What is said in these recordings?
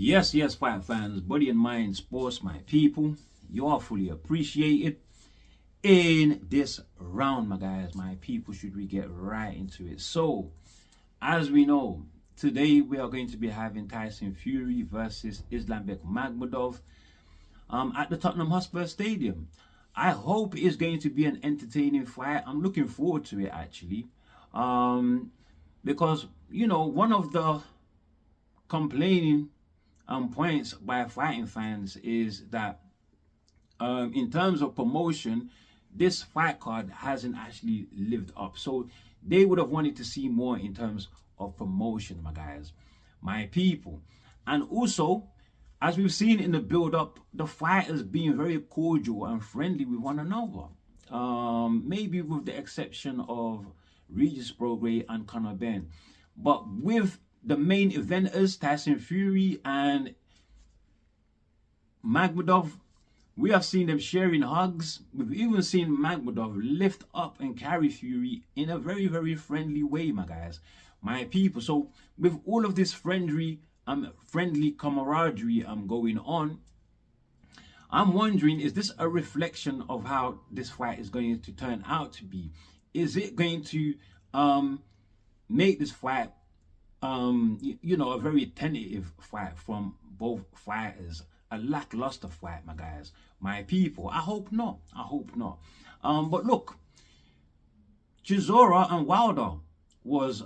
Yes, fight fans, body and mind sports, my people. You are fully appreciated in this round, my guys. My people, should we get right into it? So, as we know, today we are going to be having Tyson Fury versus Islamberg Magmadov at the Tottenham Hotspur Stadium. I hope it is going to be an entertaining fight. I'm looking forward to it actually, because one of the complaining points by fighting fans is that in terms of promotion, this fight card hasn't actually lived up. So they would have wanted to see more in terms of promotion, my guys, my people. And also, as we've seen in the build-up, the fighters being very cordial and friendly with one another. Maybe with the exception of Regis Prograis and Conor. But with the main eventers, Tyson Fury and Magmadov, we have seen them sharing hugs. We've even seen Magmadov lift up and carry Fury in a very, very friendly way, my guys, my people. So with all of this friendly camaraderie going on, I'm wondering, is this a reflection of how this fight is going to turn out to be? Is it going to make this fight a very tentative fight from both fighters, a lackluster fight, my guys, my people? I hope not. But look, Chisora and Wilder was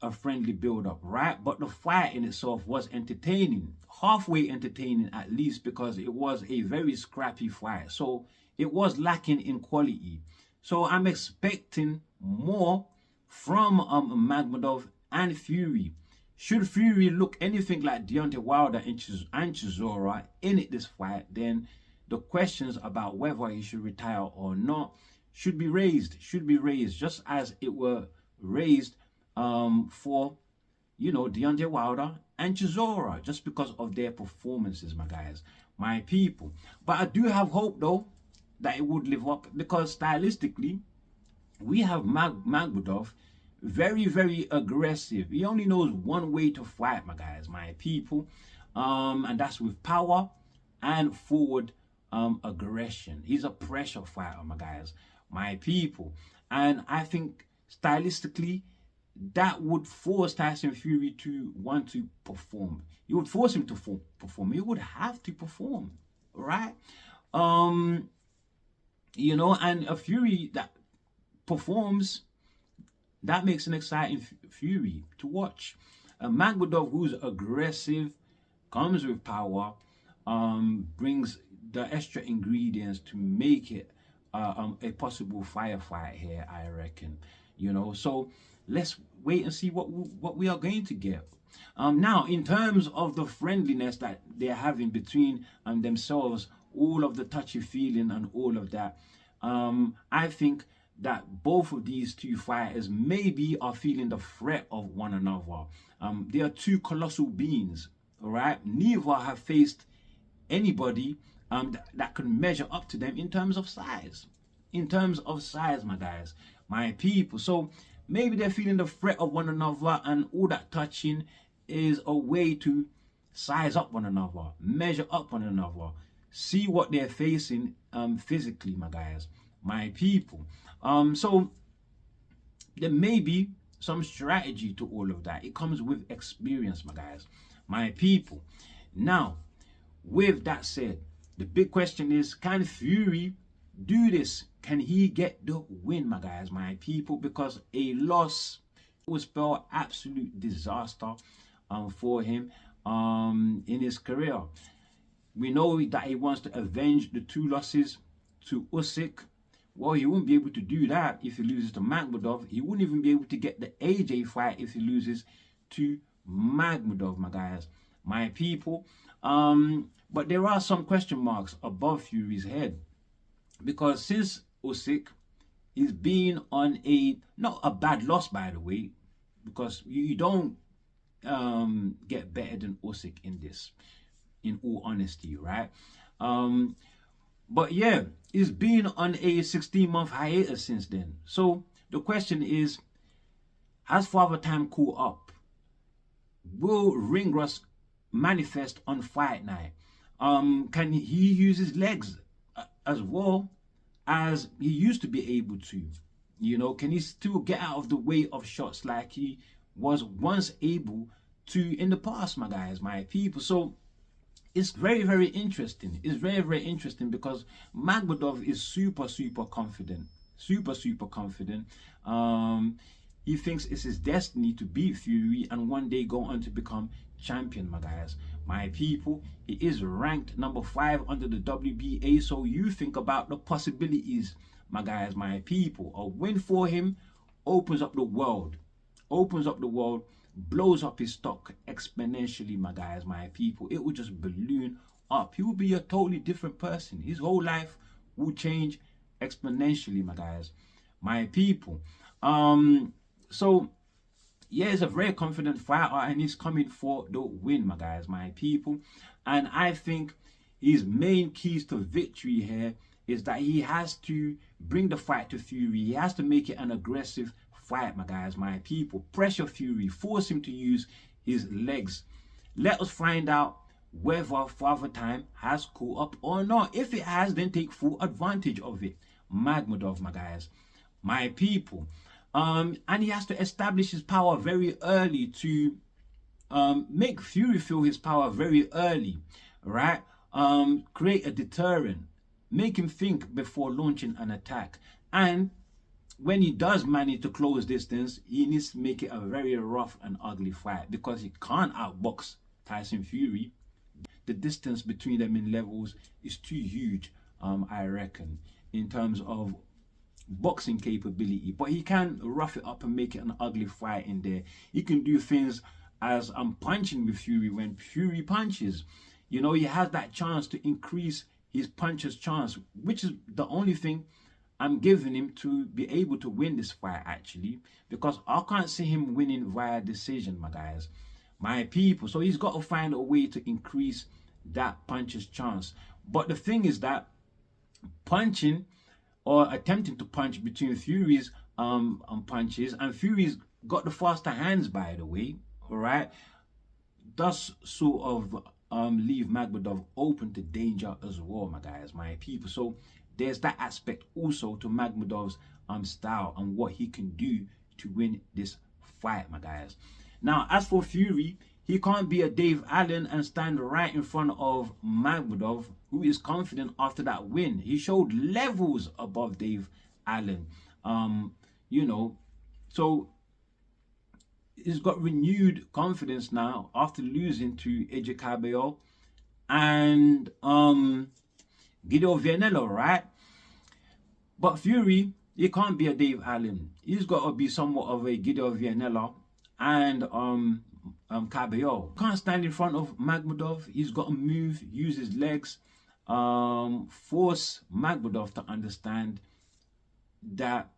a friendly build-up, right? But the fight in itself was entertaining, halfway entertaining at least, because it was a very scrappy fight. So it was lacking in quality. So I'm expecting more from Magmadov and Fury. Should Fury look anything like Deontay Wilder and Chisora in this fight, then the questions about whether he should retire or not should be raised, just as it were raised for Deontay Wilder and Chisora, just because of their performances, my guys, my people. But I do have hope though that it would live up, because stylistically we have Magmadov, very, very aggressive. He only knows one way to fight, my guys, my people, and that's with power and forward aggression. He's a pressure fighter, my guys, my people. And I think stylistically that would force Tyson Fury to want to perform. It would force him to perform. He would have to perform, right? And a Fury that performs, that makes an exciting Fury to watch. Magmadov, who's aggressive, comes with power, brings the extra ingredients to make it a possible firefight here, I reckon. So let's wait and see what we are going to get. Now, in terms of the friendliness that they're having between themselves, all of the touchy feeling and all of that, I think that both of these two fighters maybe are feeling the threat of one another. They are two colossal beings, all right? Neither have faced anybody that can measure up to them in terms of size. My guys, my people. So maybe they're feeling the threat of one another, and all that touching is a way to size up one another, measure up one another, see what they're facing physically, my guys, my people. So there may be some strategy to all of that. It comes with experience, my guys, my people. Now, with that said, the big question is, can Fury do this? Can he get the win, my guys, my people? Because a loss would spell absolute disaster for him in his career. We know that he wants to avenge the 2 losses to Usyk. Well, he won't be able to do that if he loses to Magmadov. He wouldn't even be able to get the AJ fight if he loses to Magmadov, my guys, my people. But there are some question marks above Fury's head, because since Usyk is being on not a bad loss, by the way, because you don't get better than Usyk in this, in all honesty, right? But yeah, he's been on a 16-month hiatus since then. So the question is, has Father Time caught up? Will ring rust manifest on fight night? Can he use his legs as well as he used to be able to? You know, can he still get out of the way of shots like he was once able to in the past, my guys, my people? So it's very, very interesting. It's very, very interesting because Magmadov is super, super confident. Super, super confident. He thinks it's his destiny to beat Fury and one day go on to become champion, my guys. My people, he is ranked number 5 under the WBA. So you think about the possibilities, my guys, my people. A win for him opens up the world. Opens up the world. Blows up his stock exponentially, my guys, my people. It will just balloon up. He will be a totally different person. His whole life will change exponentially, my guys, my people. So yeah, he's a very confident fighter and he's coming for the win, my guys, my people. And I think his main keys to victory here is that he has to bring the fight to Fury. He has to make it an aggressive fight, my guys, my people. Pressure Fury, force him to use his legs. Let us find out whether Father Time has caught up or not. If it has, then take full advantage of it. Magmadov, my guys, my people. And he has to establish his power very early to make Fury feel his power very early, right? Create a deterrent, make him think before launching an attack. And when he does manage to close distance, he needs to make it a very rough and ugly fight because he can't outbox Tyson Fury. The distance between them in levels is too huge, I reckon, in terms of boxing capability. But he can rough it up and make it an ugly fight in there. He can do things as punching with Fury when Fury punches. You know, he has that chance to increase his puncher's chance, which is the only thing I'm giving him to be able to win this fight, actually, because I can't see him winning via decision, my guys, my people. So he's got to find a way to increase that puncher's chance. But the thing is that punching or attempting to punch between Fury's punches, and Fury's got the faster hands, by the way, all right, does sort of leave Magmadov open to danger as well, my guys, my people. So there's that aspect also to Magmadov's style and what he can do to win this fight, my guys. Now, as for Fury, he can't be a Dave Allen and stand right in front of Magmadov, who is confident after that win. He showed levels above Dave Allen, you know, so he's got renewed confidence now after losing to AJ Cabello and Guido Vianello, right? But Fury, he can't be a Dave Allen. He's got to be somewhat of a Guido Vianello and Cabello. Can't stand in front of Magmadov. He's got to move, use his legs, force Magmadov to understand that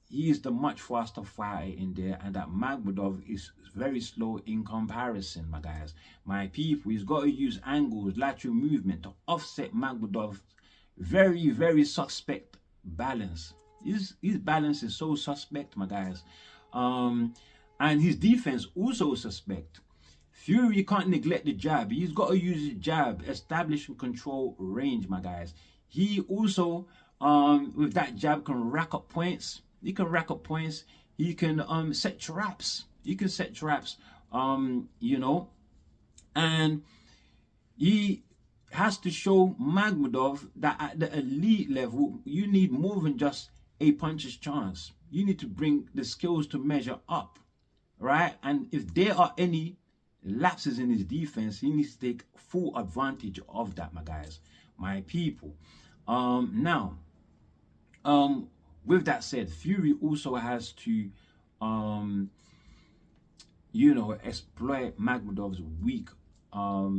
he is the much faster fighter in there and that Magmadov is very slow in comparison, my guys, my people. He's got to use angles, lateral movement to offset Magmadov's very, very suspect balance. His balance is so suspect, my guys. And his defense also suspect. Fury can't neglect the jab. He's got to use his jab, establish and control range, my guys. He also, with that jab, can rack up points. He can rack up points. He can set traps. He can set traps, you know. And he has to show Magmadov that at the elite level, you need more than just a puncher's chance. You need to bring the skills to measure up, right? And if there are any lapses in his defense, he needs to take full advantage of that, my guys, my people. Now, with that said, Fury also has to, you know, exploit Magmadov's weak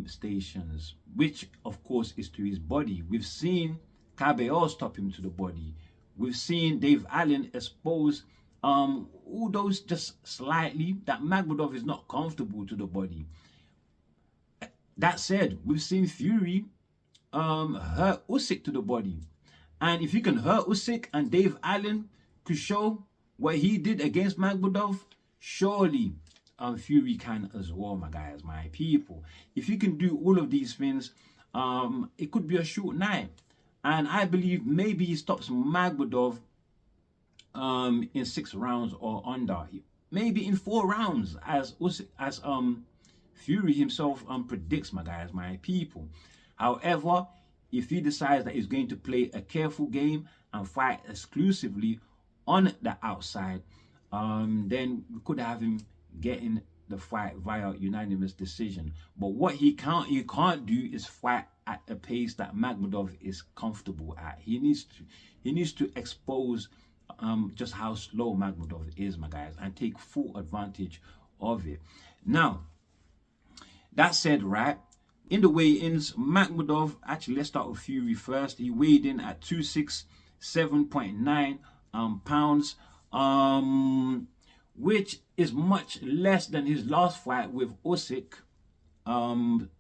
stations, which of course is to his body. We've seen Cabello stop him to the body. We've seen Dave Allen expose all those just slightly, that Magmadov is not comfortable to the body. That said, we've seen Fury hurt Usyk to the body. And if you can hurt Usyk and Dave Allen could show what he did against Magmadov, surely Fury can as well, my guys, my people. If you can do all of these things, it could be a short night. And I believe maybe he stops Magmadov in 6 rounds or under. Maybe in 4 rounds, as Fury himself predicts, my guys, my people. However, if he decides that he's going to play a careful game and fight exclusively on the outside, then we could have him getting the fight via unanimous decision. But what he can't do is fight at a pace that Magmadov is comfortable at. He needs to expose just how slow Magmadov is, my guys, and take full advantage of it. Now, that said, right, in the weigh-ins, Magmadov, actually, let's start with Fury first. He weighed in at 267.9 pounds, which is much less than his last fight with Usyk,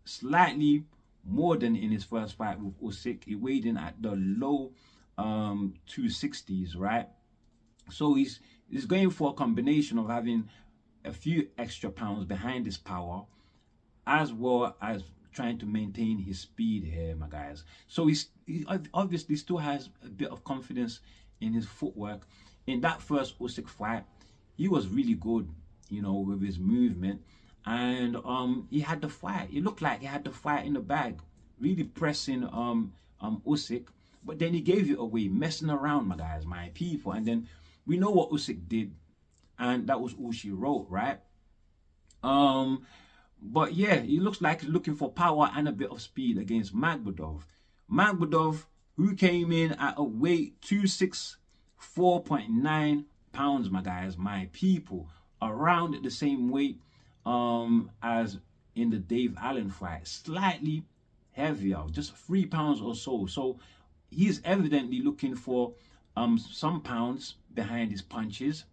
slightly more than in his first fight with Usyk. He weighed in at the low 260s, right? So he's going for a combination of having a few extra pounds behind his power, as well as trying to maintain his speed here, my guys. So he obviously still has a bit of confidence in his footwork. In that first Usyk fight, he was really good, you know, with his movement, and he had the fight. It looked like he had the fight in the bag, really pressing Usyk, but then he gave it away, messing around, my guys, my people. And then we know what Usyk did, and that was all she wrote, right? But yeah, he looks like he's looking for power and a bit of speed against Magmadov. Magmadov, who came in at a weight 264.9 pounds, my guys, my people, around the same weight as in the Dave Allen fight, slightly heavier, just 3 pounds or so. So he's evidently looking for some pounds behind his punches,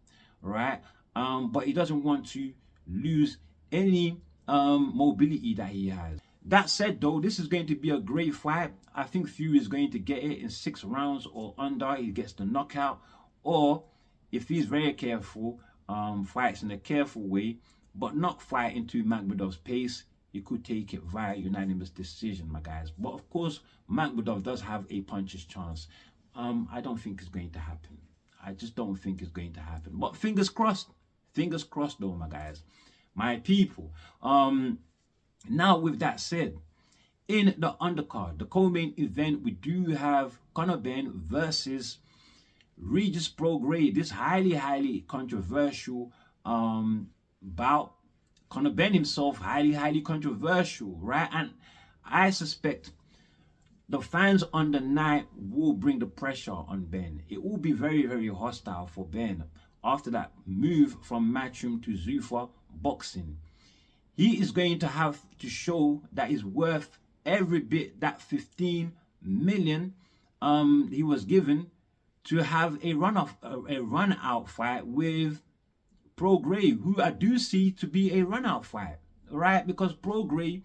right? But he doesn't want to lose any mobility that he has. That said, though, this is going to be a great fight. I think Fury is going to get it in 6 rounds or under. He gets the knockout, or if he's very careful, fights in a careful way, but not fight into Magmadov's pace, he could take it via unanimous decision, my guys. But of course, Magmadov does have a puncher's chance. I don't think it's going to happen. I just don't think it's going to happen. But fingers crossed though, my guys, my people. Now, with that said, in the undercard, the co-main event, we do have Conor versus Regis Prograis. This highly controversial bout. Conor himself, highly controversial, right? And I suspect the fans on the night will bring the pressure on Ben. It will be very hostile for Ben after that move from Matchroom to Zuffa boxing. He is going to have to show that he's worth every bit that 15 million he was given to have a run out fight with Prograis, who I do see to be a run out fight, right? Because Prograis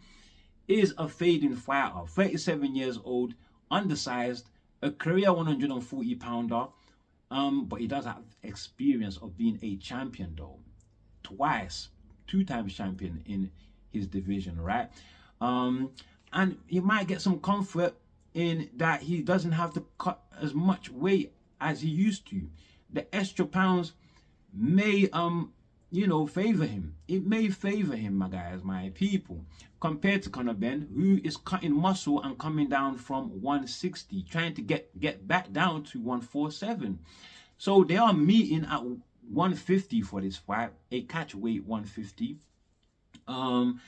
is a fading fighter, 37 years old, undersized, a career 140 pounder, but he does have experience of being a champion though, twice, 2 times champion in his division, right? And he might get some comfort in that he doesn't have to cut as much weight as he used to. The extra pounds may you know, favor him. It may favor him, my guys, my people, compared to Conor who is cutting muscle and coming down from 160, trying to get back down to 147. So they are meeting at 150 for this fight, a catch weight 150. And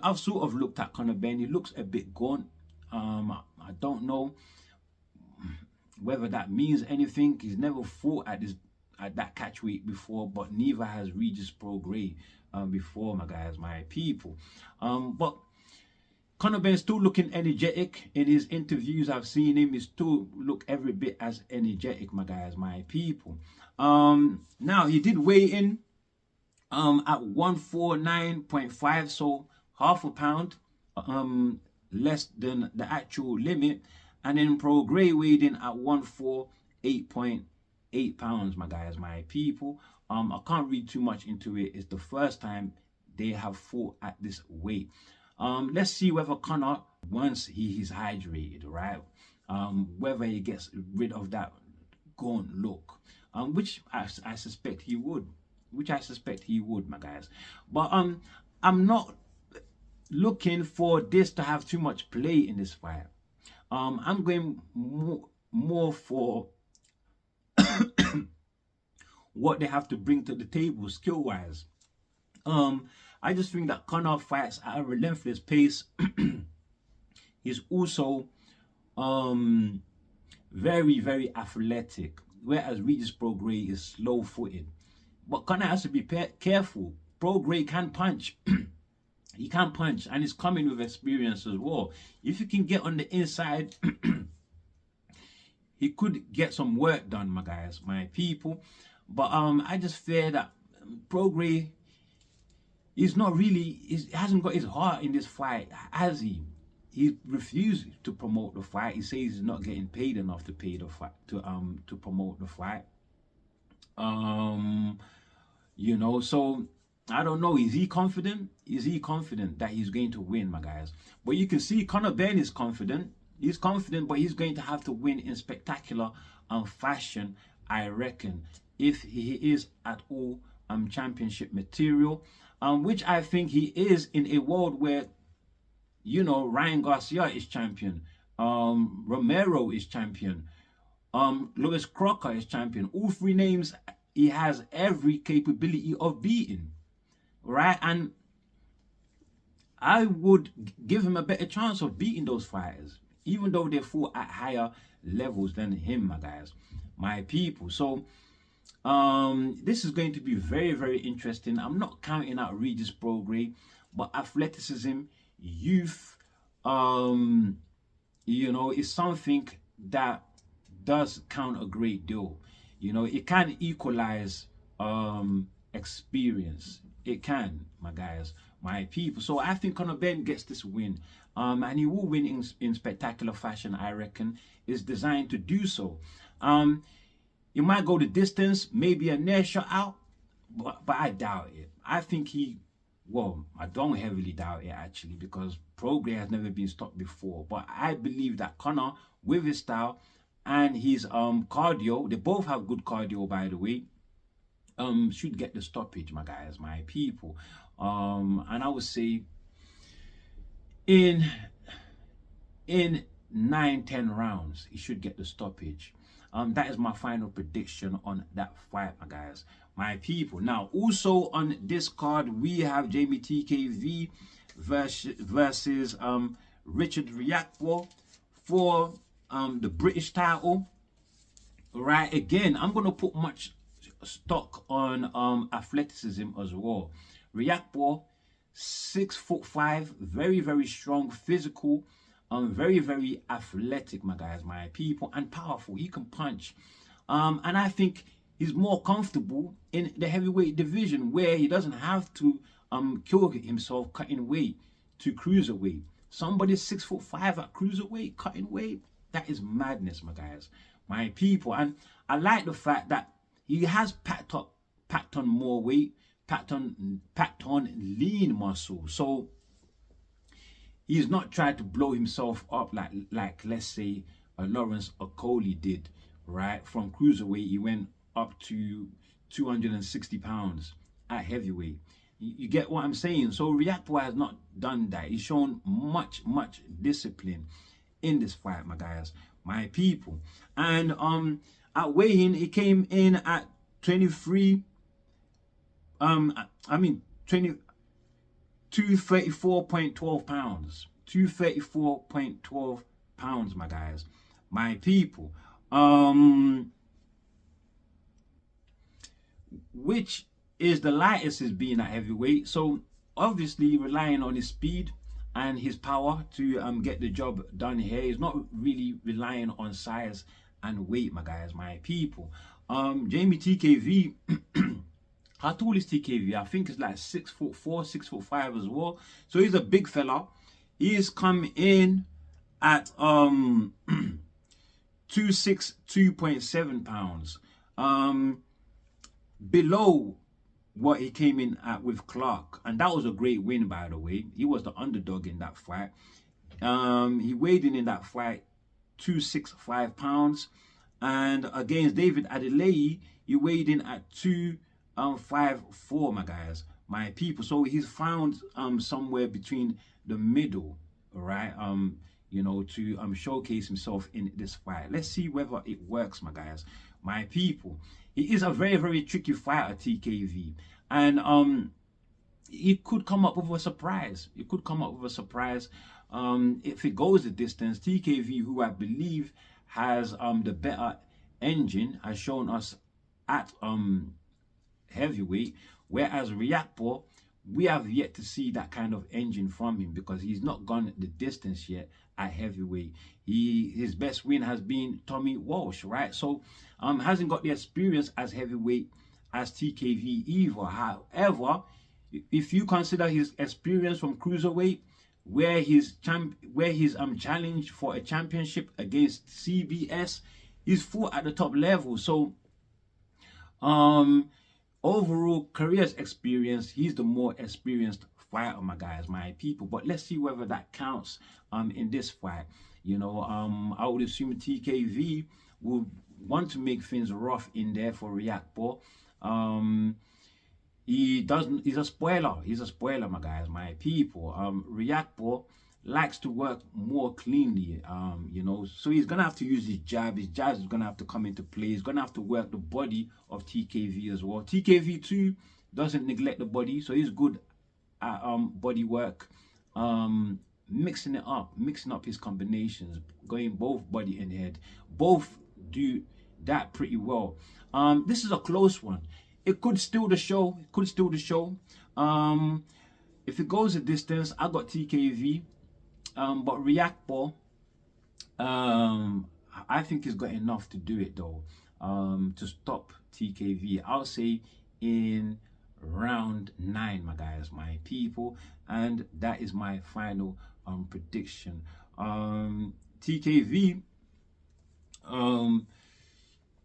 I've sort of looked at Conor he looks a bit gaunt. I don't know whether that means anything. He's never fought at that catch weight before, but neither has Regis Prograis before, my guys, my people. But Conor is still looking energetic. In his interviews, I've seen him, he still look every bit as energetic, my guys, my people. Now, he did weigh in at 149.5, so half a pound less than the actual limit. And then Prograis weighed in at 148.8 pounds, my guys, my people. I can't read too much into it. It's the first time they have fought at this weight. Let's see whether Conor, once he is hydrated, right, whether he gets rid of that gaunt look, which I suspect he would, my guys. But I'm not looking for this to have too much play in this fight. I'm going more for what they have to bring to the table skill wise. I just think that Conor fights at a relentless pace. He's also very, very athletic, whereas Regis Prograis is slow-footed. But Conor has to be careful. Prograis can punch. He can punch, and he's coming with experience as well. If you can get on the inside, he could get some work done, my guys, my people. But I just fear that Prograis is not really, he hasn't got his heart in this fight, has he? He refused to promote the fight. He says he's not getting paid enough to pay the fight, to promote the fight. You know, so I don't know. Is he confident? Is he confident that he's going to win, my guys? But you can see Conor Ben is confident. He's confident, but he's going to have to win in spectacular fashion, I reckon, if he is at all championship material, which I think he is in a world where, you know, Ryan Garcia is champion, Romero is champion, Lewis Crocker is champion. All three names he has every capability of beating, right? And I would give him a better chance of beating those fighters, even though they fought at higher levels than him, my guys, my people. So this is going to be very, very interesting. I'm not counting out Regis Prograis, but athleticism, youth, you know, is something that does count a great deal. You know, it can equalize experience. It can, my guys, my people. So I think Conor Ben gets this win, and he will win in spectacular fashion, I reckon. Is designed to do so. He might go the distance, maybe a near shot out, but I doubt it. I think well, I don't heavily doubt it actually, because Prograis has never been stopped before. But I believe that Conor, with his style and his cardio, they both have good cardio, by the way, should get the stoppage, my guys, my people. And I would say in 9-10 rounds, he should get the stoppage. That is my final prediction on that fight, my guys, my people. Now, also on this card, we have Jamie TKV versus Richard Riakporhe for the British title. Right, again, I'm going to put much stock on athleticism as well. Riakporhe, 6'5", very, very strong, physical, very, very athletic, my guys, my people, and powerful. He can punch, and I think he's more comfortable in the heavyweight division, where he doesn't have to kill himself cutting weight to cruiserweight. Somebody 6'5" at cruiserweight cutting weight, that is madness, my guys, my people. And I like the fact that he has packed on more weight, packed on lean muscle. So he's not trying to blow himself up like let's say Lawrence Okoli did, right? From cruiserweight, he went up to 260 pounds at heavyweight. You get what I'm saying? So Riakporhe has not done that. He's shown much discipline in this fight, my guys, my people. And at weigh-in, he came in at 234.12 pounds. 234.12 pounds, my guys, my people. Which is the lightest he's been at heavyweight. So obviously relying on his speed and his power to get the job done here. He's not really relying on size and weight, my guys, my people. Jamie TKV, how tall is TKV? I think it's like 6'4", 6'5" as well. So he's a big fella. He is come in at 262.7 pounds. below what he came in at with Clark, and that was a great win, by the way. He was the underdog in that fight. He weighed in that fight 265 pounds, and against David Adeleye, he weighed in at 254, my guys, my people. So he's found somewhere between the middle, all right, you know, to showcase himself in this fight. Let's see whether it works, my guys, my people. He is a very, very tricky fighter, TKV, and he could come up with a surprise. He could come up with a surprise. If it goes the distance, TKV, who I believe has the better engine, has shown us at heavyweight, whereas Riakporhe, we have yet to see that kind of engine from him because he's not gone the distance yet at heavyweight. His best win has been Tommy Walsh, right? So hasn't got the experience as heavyweight as TKV either. However, if you consider his experience from cruiserweight, where he's challenged for a championship against CBS, he's fought at the top level. So overall career experience, he's the more experienced fighter, my guys, my people. But let's see whether that counts in this fight. You know, I would assume TKV will want to make things rough in there for Riakporhe. He's a spoiler. He's a spoiler, my guys, my people. Riakporhe likes to work more cleanly, you know, so he's gonna have to use his jab. His jab is gonna have to come into play. He's gonna have to work the body of TKV as well. TKV too doesn't neglect the body, so he's good at body work, mixing it up, mixing up his combinations, going both body and head. Both do that pretty well. This is a close one. It could steal the show. It could steal the show. If it goes a distance, I got TKV. But Riakporhe, I think he's got enough to do it though, to stop TKV. I'll say in round 9, my guys, my people, and that is my final prediction. TKV,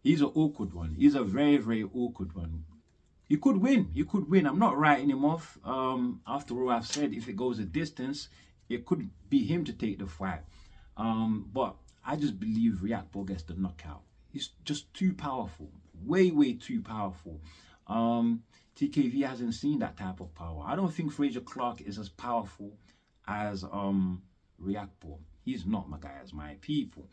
he's an awkward one. He's a very, very awkward one. He could win. He could win. I'm not writing him off. After all I've said, if it goes a distance, it could be him to take the fight. But I just believe Riakporhe gets the knockout. He's just too powerful. Way, way too powerful. TKV hasn't seen that type of power. I don't think Frazier Clark is as powerful as Riakporhe. He's not, my guys, my people.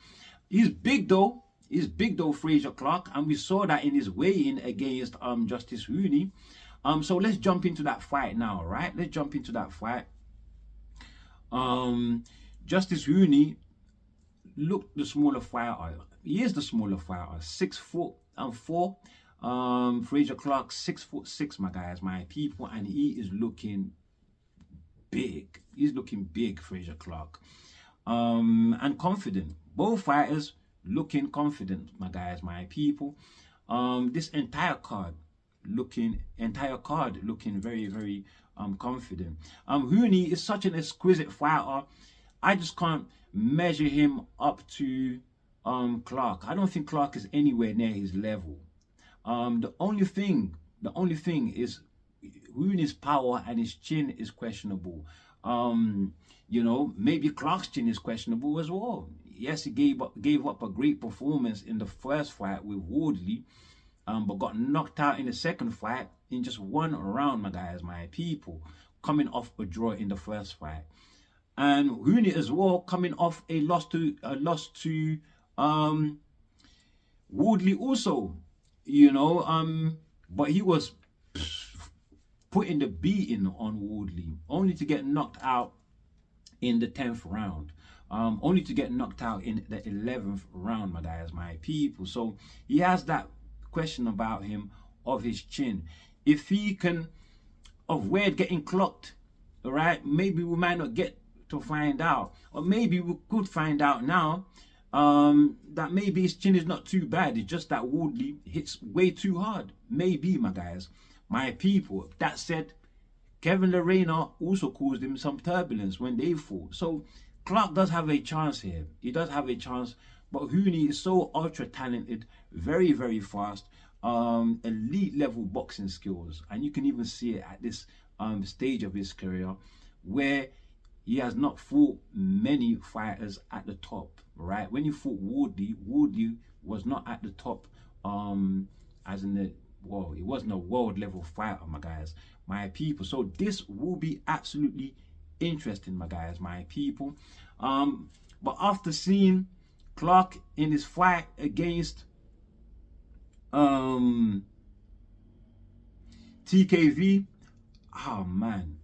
He's big though. He's big though, Frazier Clark, and we saw that in his weigh-in against Justice Rooney. So let's jump into that fight now, right? Let's jump into that fight. Justice Rooney looked the smaller fighter. He is the smaller fighter, 6'4". Frazier Clark 6'6", my guys, my people, and he is looking big. He's looking big, Frazier Clark, and confident. Both fighters looking confident, my guys, my people. This entire card looking very, very confident. Rooney is such an exquisite fighter. I just can't measure him up to Clark. I don't think Clark is anywhere near his level. The only thing is Rooney's power and his chin is questionable. You know, maybe Clark's chin is questionable as well. Yes, he gave up a great performance in the first fight with Woodley, but got knocked out in the second fight in just 1 round, my guys, my people, coming off a draw in the first fight. And Rooney as well, coming off a loss to Woodley also, you know, but he was putting the beating on Woodley, only to get knocked out in the 10th round. Only to get knocked out in the 11th round, my guys, my people. So he has that question about him of his chin. If he can avoid getting clocked, all right, maybe we might not get to find out, or maybe we could find out now that maybe his chin is not too bad. It's just that Woodley hits way too hard. Maybe, my guys, my people. That said, Kevin Lerena also caused him some turbulence when they fought. So Clark does have a chance here. He does have a chance, but Rooney is so ultra talented, very, very fast. elite level boxing skills, and you can even see it at this stage of his career, where he has not fought many fighters at the top, right? When he fought Woodley was not at the top, as in the, well, he wasn't a world level fighter, my guys, my people. So this will be absolutely interesting, my guys, my people. But after seeing Clark in his fight against TKV, oh man,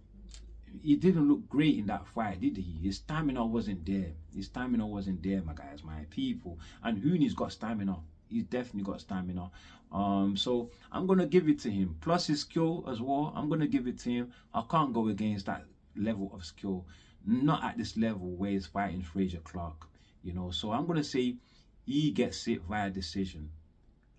he didn't look great in that fight, did he? His stamina wasn't there. His stamina wasn't there, my guys, my people. And Hooney's got stamina. He's definitely got stamina. So I'm gonna give it to him. Plus his skill as well. I'm gonna give it to him. I can't go against that level of skill. Not at this level where he's fighting Frazier Clark. You know, so I'm gonna say he gets it via decision.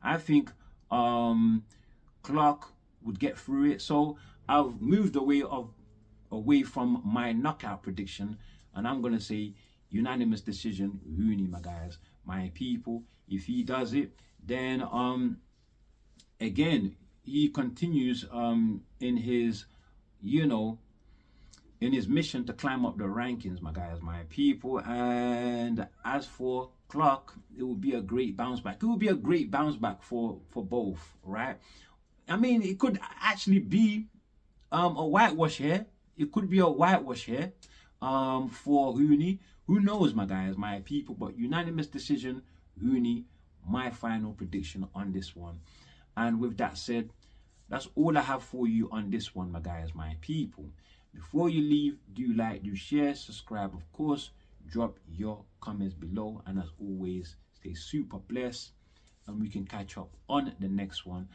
I think Clark would get through it. So I've moved away from my knockout prediction, and I'm gonna say unanimous decision, Rooney, my guys, my people. If he does it, then again, he continues in his, you know, in his mission to climb up the rankings, my guys, my people. And as for Clark, it will be a great bounce back. It will be a great bounce back for both, right? I mean, it could actually be a whitewash here. It could be a whitewash here for Rooney. Who knows, my guys, my people? But unanimous decision, Rooney, my final prediction on this one. And with that said, that's all I have for you on this one, my guys, my people. Before you leave, do like, do share, subscribe, of course. Drop your comments below. And as always, stay super blessed. And we can catch up on the next one.